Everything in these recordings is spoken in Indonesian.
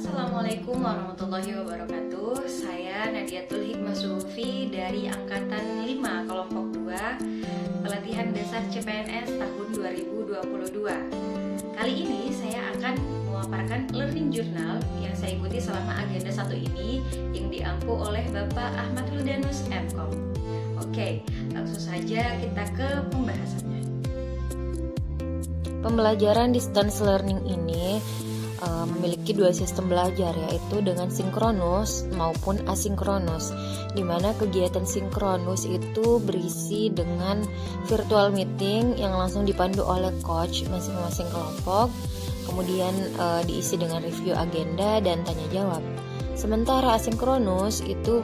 Assalamualaikum warahmatullahi wabarakatuh. Saya Nadiatul Hikmah Sufi dari Angkatan 5 Kelompok 2 Pelatihan Dasar CPNS tahun 2022. Kali ini saya akan memaparkan learning journal yang saya ikuti selama agenda 1 ini yang diampu oleh Bapak Ahmad Ludanus MKom. Oke, langsung saja kita ke pembahasannya. Pembelajaran distance learning ini memiliki dua sistem belajar, yaitu dengan sinkronus maupun asinkronus, di mana kegiatan sinkronus itu berisi dengan virtual meeting yang langsung dipandu oleh coach masing-masing kelompok, kemudian diisi dengan review agenda dan tanya jawab. Sementara asinkronus itu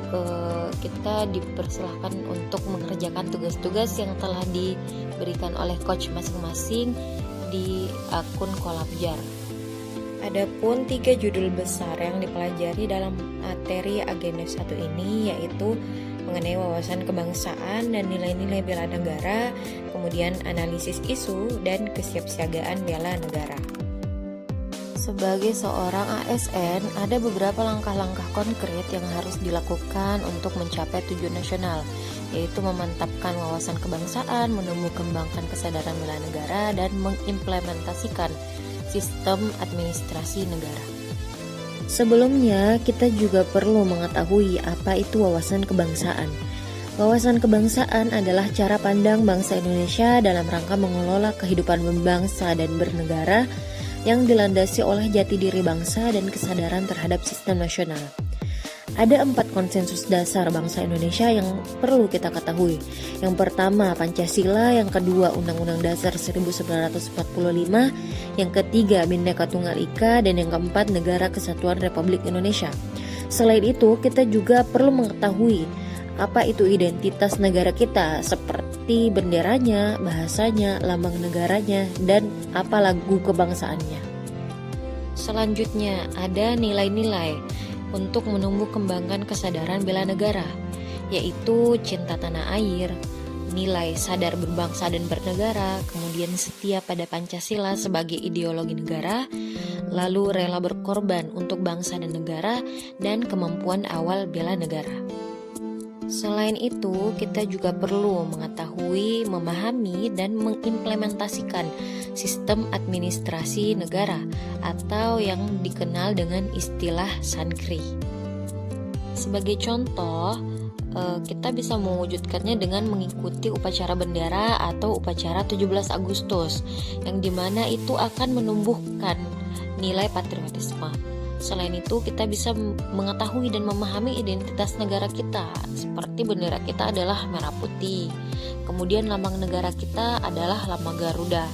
kita dipersilahkan untuk mengerjakan tugas-tugas yang telah diberikan oleh coach masing-masing di akun Kolabjar. Adapun 3 judul besar yang dipelajari dalam materi agenda 1 ini yaitu mengenai wawasan kebangsaan dan nilai-nilai bela negara, kemudian analisis isu dan kesiapsiagaan bela negara. Sebagai seorang ASN, ada beberapa langkah-langkah konkret yang harus dilakukan untuk mencapai tujuan nasional, yaitu memantapkan wawasan kebangsaan, menumbuh kembangkan kesadaran bela negara, dan mengimplementasikan sistem administrasi negara. Sebelumnya, kita juga perlu mengetahui apa itu wawasan kebangsaan. Wawasan kebangsaan adalah cara pandang bangsa Indonesia dalam rangka mengelola kehidupan berbangsa dan bernegara yang dilandasi oleh jati diri bangsa dan kesadaran terhadap sistem nasional. Ada 4 konsensus dasar bangsa Indonesia yang perlu kita ketahui. Yang pertama, Pancasila, yang kedua, Undang-Undang Dasar 1945, yang ketiga, Bhinneka Tunggal Ika, dan yang keempat, Negara Kesatuan Republik Indonesia. Selain itu, kita juga perlu mengetahui apa itu identitas negara kita, seperti benderanya, bahasanya, lambang negaranya, dan apa lagu kebangsaannya. Selanjutnya, ada nilai-nilai untuk menumbuh kembangkan kesadaran bela negara, yaitu cinta tanah air, nilai sadar berbangsa dan bernegara, kemudian setia pada Pancasila sebagai ideologi negara, lalu rela berkorban untuk bangsa dan negara, dan kemampuan awal bela negara. Selain itu, kita juga perlu mengetahui, memahami, dan mengimplementasikan sistem administrasi negara atau yang dikenal dengan istilah Sankri. Sebagai contoh, kita bisa mewujudkannya dengan mengikuti upacara bendera atau upacara 17 Agustus, yang dimana itu akan menumbuhkan nilai patriotisme. Selain itu, kita bisa mengetahui dan memahami identitas negara kita, seperti bendera kita adalah merah putih, kemudian lambang negara kita adalah lambang Garuda.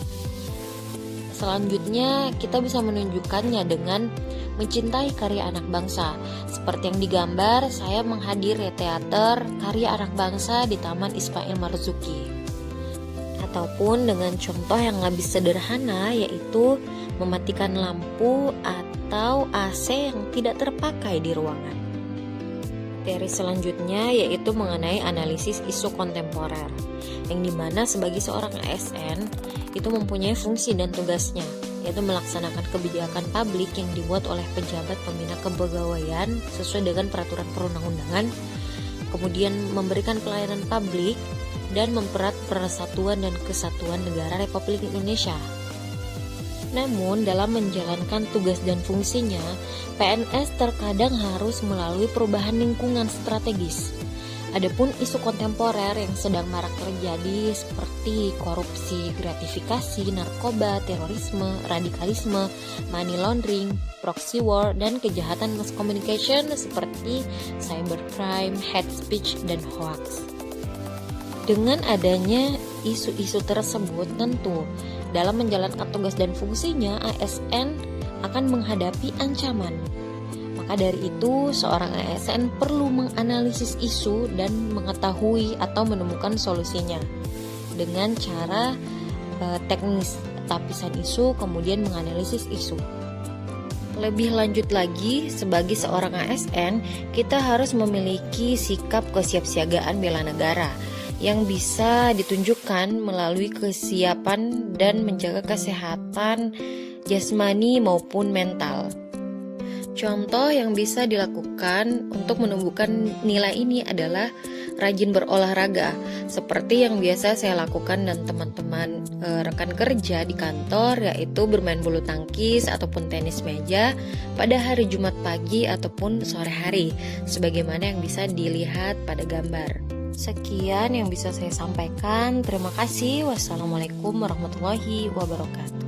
Selanjutnya, kita bisa menunjukkannya dengan mencintai karya anak bangsa. Seperti yang digambar, saya menghadiri teater karya anak bangsa di Taman Ismail Marzuki. Ataupun dengan contoh yang lebih sederhana, yaitu mematikan lampu atau AC yang tidak terpakai di ruangan. Materi selanjutnya yaitu mengenai analisis isu kontemporer, yang dimana sebagai seorang ASN itu mempunyai fungsi dan tugasnya, yaitu melaksanakan kebijakan publik yang dibuat oleh pejabat pembina kepegawaian sesuai dengan peraturan perundang-undangan, kemudian memberikan pelayanan publik dan mempererat persatuan dan kesatuan negara Republik Indonesia. Namun, dalam menjalankan tugas dan fungsinya, PNS terkadang harus melalui perubahan lingkungan strategis. Adapun isu kontemporer yang sedang marak terjadi seperti korupsi, gratifikasi, narkoba, terorisme, radikalisme, money laundering, proxy war, dan kejahatan mass communication seperti cybercrime, hate speech, dan hoax. Dengan adanya isu-isu tersebut, tentu dalam menjalankan tugas dan fungsinya, ASN akan menghadapi ancaman. Maka dari itu, seorang ASN perlu menganalisis isu dan mengetahui atau menemukan solusinya dengan cara teknis tapisan isu, kemudian menganalisis isu. Lebih lanjut lagi, sebagai seorang ASN, kita harus memiliki sikap kesiapsiagaan bela negara yang bisa ditunjukkan melalui kesiapan dan menjaga kesehatan jasmani maupun mental. Contoh yang bisa dilakukan untuk menumbuhkan nilai ini adalah rajin berolahraga, seperti yang biasa saya lakukan dan teman-teman rekan kerja di kantor, yaitu bermain bulu tangkis ataupun tenis meja pada hari Jumat pagi ataupun sore hari, sebagaimana yang bisa dilihat pada gambar. Sekian yang bisa saya sampaikan. Terima kasih. Wassalamualaikum warahmatullahi wabarakatuh.